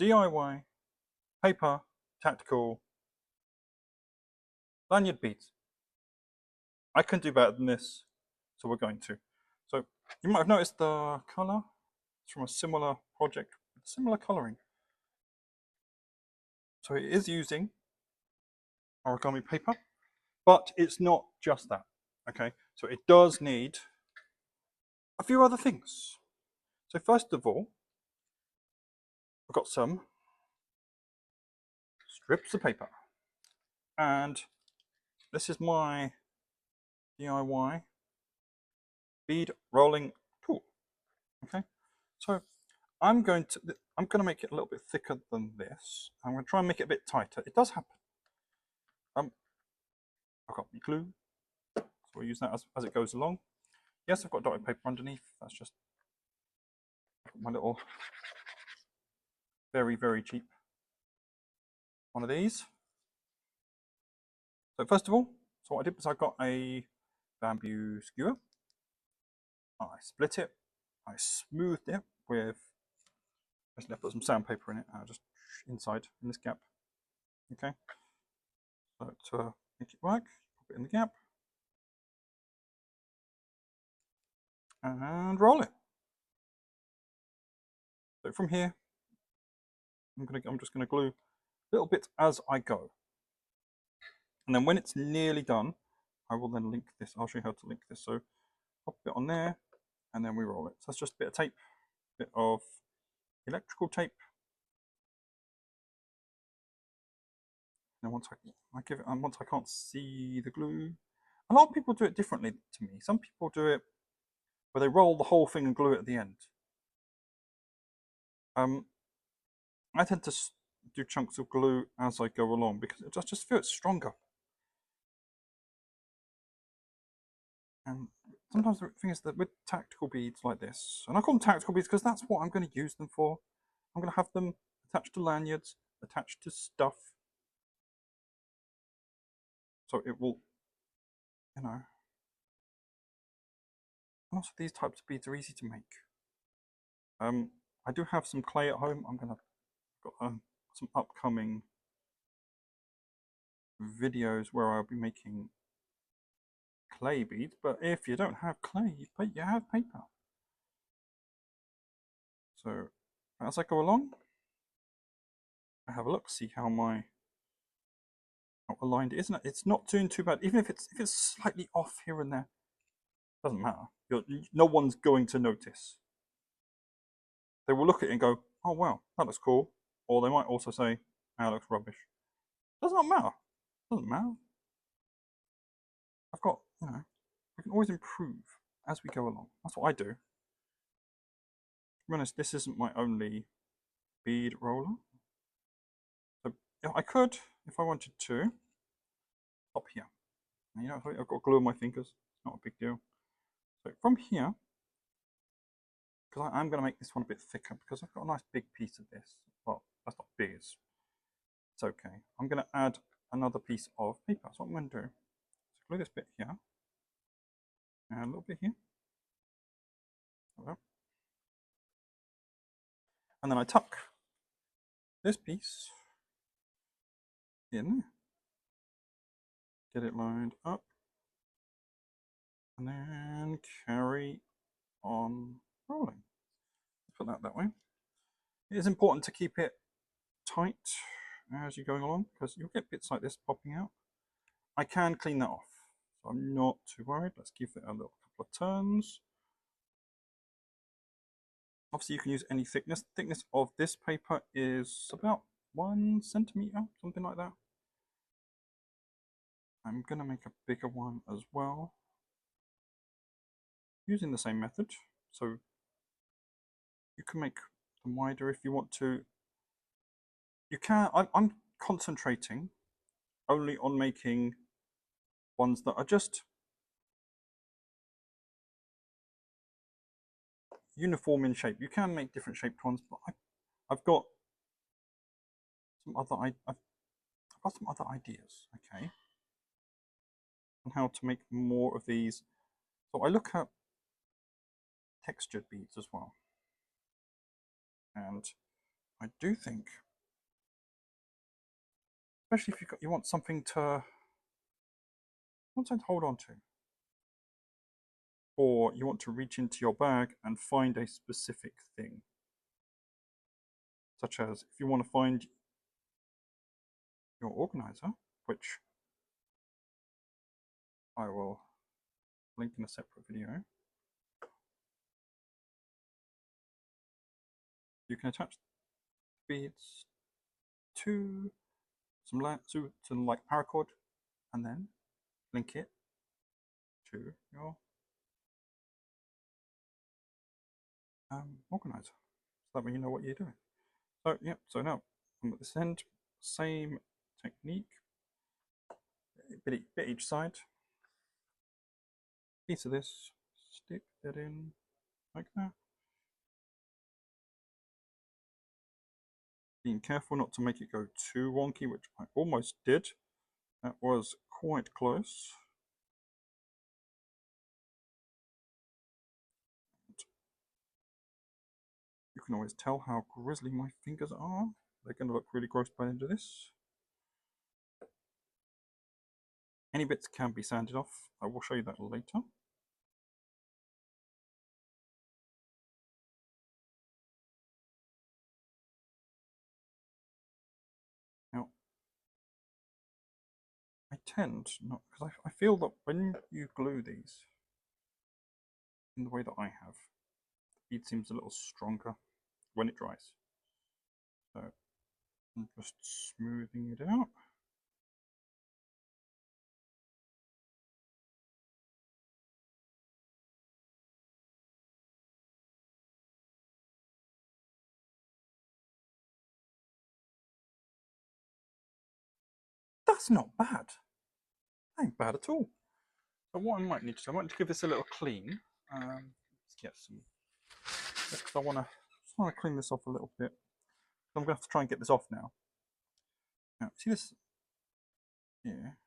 DIY paper tactical lanyard beads. I can do better than this, so we're going to. So you might have noticed the color. It's from a similar project with similar coloring. So it is using origami paper, but it's not just that. Okay, so it does need a few other things. So first of all, I've got some strips of paper, and this is my DIY bead rolling tool. Okay, so I'm going to make it a little bit thicker than this. I'm going to try and make it a bit tighter. It does happen. I've got the glue, so we'll use that as it goes along. Yes, I've got dotted paper underneath. That's just my little very, very cheap one of these. So first of all, so what I did was I got a bamboo skewer. I split it. I smoothed it with, basically I put some sandpaper in it, just inside in this gap. Okay. So to make it work, pop it in the gap and roll it. So from here, I'm just gonna glue little bits as I go. And then when it's nearly done, I will then link this. I'll show you how to link this. So pop it on there, and then we roll it. So that's just a bit of tape, a bit of electrical tape. And once I give it, and once I can't see the glue, a lot of people do it differently to me. Some people do it where they roll the whole thing and glue it at the end. I tend to do chunks of glue as I go along because I just feel it's stronger. And sometimes the thing is that with tactical beads like this, and I call them tactical beads because that's what I'm going to use them for. I'm going to have them attached to lanyards, attached to stuff. So it will, and also these types of beads are easy to make. I do have some clay at home. I'm going to got some upcoming videos where I'll be making clay beads, but if you don't have clay, but you have paper. So as I go along, I have a look, see how how aligned it is. It's not doing too bad, even if it's slightly off here and there. Doesn't matter. No one's going to notice. They will look at it and go, "Oh wow, that looks cool," or they might also say, "That looks rubbish." Does not matter. Doesn't matter. I've got, we can always improve as we go along. That's what I do. To be honest, this isn't my only bead roller. So I could, if I wanted to, up here. And, I've got glue on my fingers. It's not a big deal. So from here, because I'm going to make this one a bit thicker because I've got a nice big piece of this. Well, that's not big. It's okay. I'm going to add another piece of paper. So what I'm going to do is glue this bit here and a little bit here. And then I tuck this piece in, get it lined up, and then carry on rolling. Put that way. It is important to keep it tight as you're going along because you'll get bits like this popping out. I can clean that off, so I'm not too worried. Let's give it a little couple of turns. Obviously, you can use any thickness. The thickness of this paper is about 1 centimeter, something like that. I'm going to make a bigger one as well, using the same method. So you can make them wider if you want to. You can. I'm concentrating only on making ones that are just uniform in shape. You can make different shaped ones, but I've got some other ideas. Okay, on how to make more of these. So I look at textured beads as well, and I do think, especially if you want something to hold on to, or you want to reach into your bag and find a specific thing, such as if you want to find your organizer, which I will link in a separate video. You can attach beads to some like paracord, and then link it to your organizer. So that way you know what you're doing. So yeah, so now I'm at this end, same technique, bit each side. Piece of this, stick that in like that. Being careful not to make it go too wonky, which I almost did. That was quite close. You can always tell how grisly my fingers are. They're going to look really gross by the end of this. Any bits can be sanded off. I will show you that later. Now, I tend not, because I feel that when you glue these in the way that I have, the bead seems a little stronger when it dries. So I'm just smoothing it out. That's not bad. That ain't bad at all. So what I might need to do, I might need to give this a little clean. Let's get some, because I want to clean this off a little bit. So I'm going to have to try and get this off now. Now, see this here?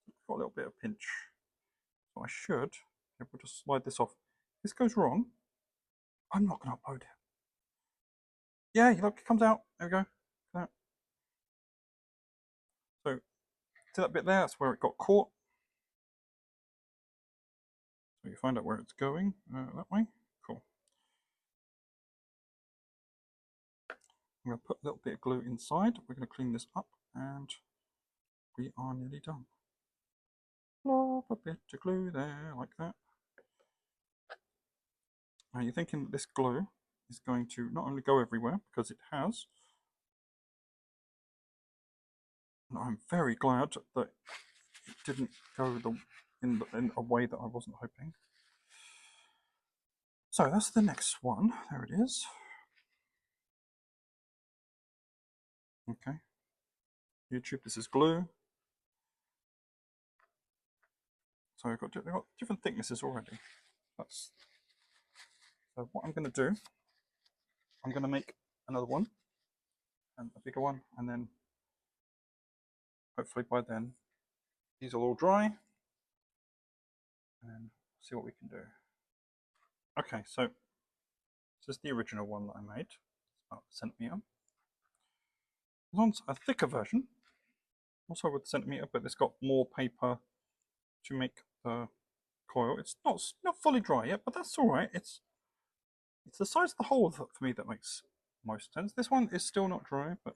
It's got a little bit of pinch. So I should be able to slide this off. If this goes wrong, I'm not going to upload it. Yeah, look, it comes out. There we go. So, see that bit there? That's where it got caught. So you find out where it's going that way. Cool. I'm going to put a little bit of glue inside. We're going to clean this up and we are nearly done. Plop a bit of glue there, like that. Now you're thinking that this glue is going to not only go everywhere, because it has, and I'm very glad that it didn't go in a way that I wasn't hoping. So that's the next one. There it is. Okay. YouTube, this is glue. So I've got different thicknesses already. So what I'm going to do, I'm going to make another one, and a bigger one, and then hopefully by then these will all dry, and see what we can do. Okay, so this is the original one that I made. It's about a centimetre. There's a thicker version, also with a centimetre, but it's got more paper to make the coil. It's not fully dry yet, but that's all right. It's the size of the hole for me that makes most sense. This one is still not dry, but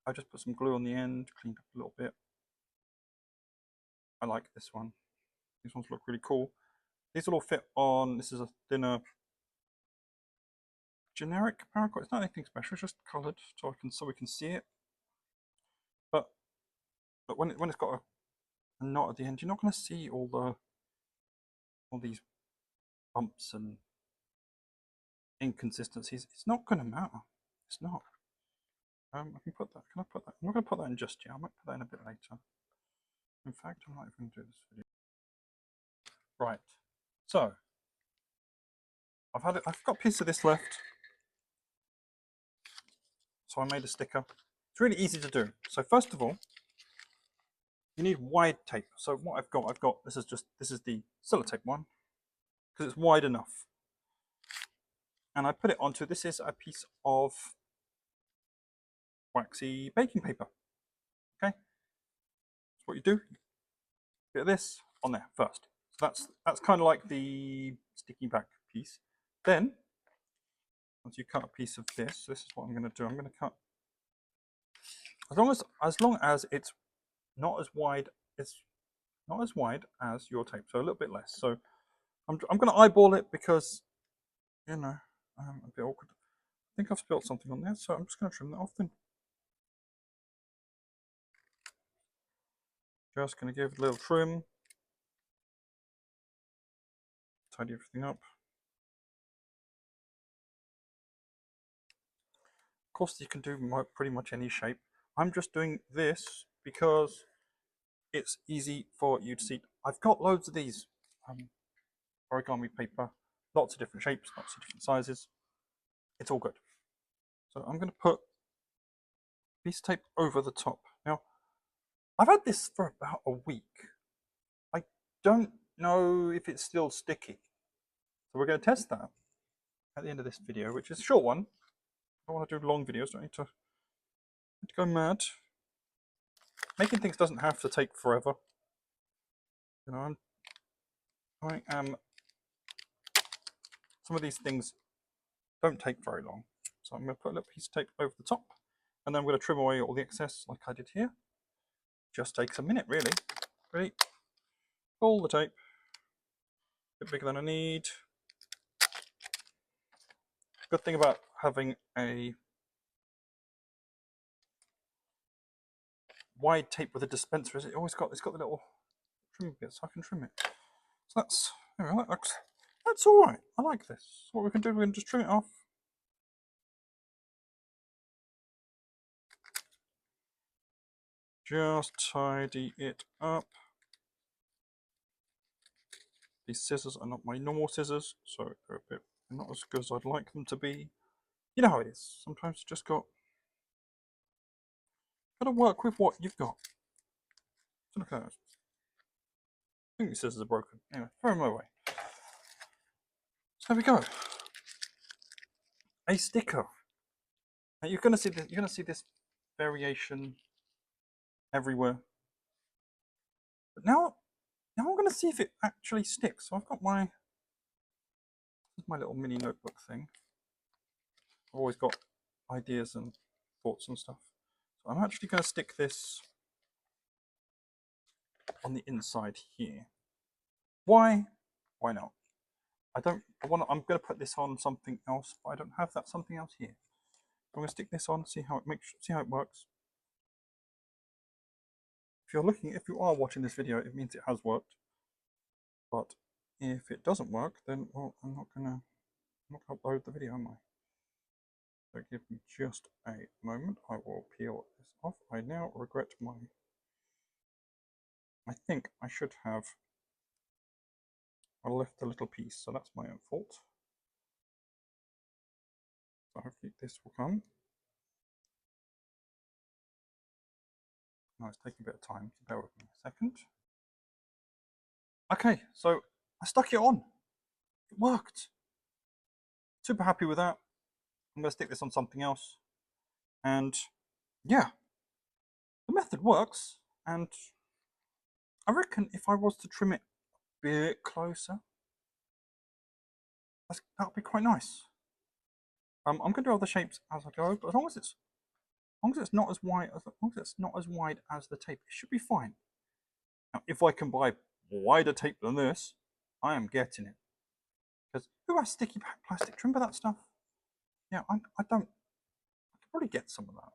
I just put some glue on the end, cleaned up a little bit. I like this one. These ones look really cool. These will all fit on. This is a thinner, generic paracord. It's not anything special. It's just coloured so we can see it. But when it's got a knot at the end, you're not going to see all these bumps and inconsistencies. It's not going to matter. It's not. I can put that. Can I put that? I'm not going to put that in just yet. I might put that in a bit later. In fact, I'm not even going to do this video. Right. So I've got a piece of this left. So I made a sticker. It's really easy to do. So first of all, you need wide tape. So what I've got this is the sellotape one because it's wide enough. And I put it onto, this is a piece of waxy baking paper. Okay, that's what you do. Bit of this on there first. So that's kind of like the sticky back piece. Then, once you cut a piece of this is what I'm going to do. I'm going to cut as long as it's not as wide. It's not as wide as your tape, so a little bit less. So I'm going to eyeball it because you know I'm a bit awkward. I think I've spilled something on there, so I'm just going to trim that off then. Just going to give it a little trim, tidy everything up. Of course, you can do pretty much any shape. I'm just doing this because it's easy for you to see. I've got loads of these origami paper, lots of different shapes, lots of different sizes. It's all good. So I'm going to put a piece of tape over the top. Now, I've had this for about a week. I don't know if it's still sticky. So we're going to test that at the end of this video, which is a short one. I don't want to do long videos, don't need to go mad. Making things doesn't have to take forever. You know, I am. Some of these things don't take very long. So I'm going to put a little piece of tape over the top, and then I'm going to trim away all the excess like I did here. Just takes a minute, really. Ready? Pull the tape. A bit bigger than I need. Good thing about having a wide tape with a dispenser is it's got the little trim bit, so I can trim it. So that's anyway, that's all right. I like this. So what we can do, we can just trim it off. Just tidy it up. These scissors are not my normal scissors, so they're not as good as I'd like them to be. You know how it is. Sometimes you just got to work with what you've got. So look at that. I think these scissors are broken. Anyway, throw them away. So there we go. A sticker. Now you're gonna see this variation everywhere. But now I'm gonna see if it actually sticks. So I've got my little mini notebook thing. I've always got ideas and thoughts and stuff. So I'm actually gonna stick this on the inside here. Why? Why not? I'm going to put this on something else, but I don't have that something else here. I'm going to stick this on, see how it works. If you are watching this video, it means it has worked. But if it doesn't work, then well, I'm not going to upload the video, am I? So give me just a moment. I will peel this off. I now regret I think I should have. I left a little piece, so that's my own fault. So hopefully this will come. No, it's taking a bit of time, so bear with me a second. Okay, so I stuck it on. It worked. Super happy with that. I'm going to stick this on something else. And yeah, the method works. And I reckon if I was to trim it a bit closer, that would be quite nice. I'm going to do other shapes as I go, but as long as it's not as wide as the tape, it should be fine. Now, if I can buy wider tape than this, I am getting it. Because who has sticky plastic? Remember that stuff? Yeah, I don't. I could probably get some of that.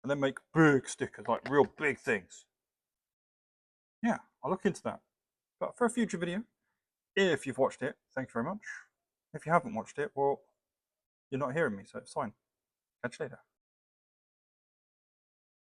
And then make big stickers, like real big things. Yeah, I'll look into that. But for a future video, if you've watched it, thank you very much. If you haven't watched it, well, you're not hearing me, so it's fine. Catch you later.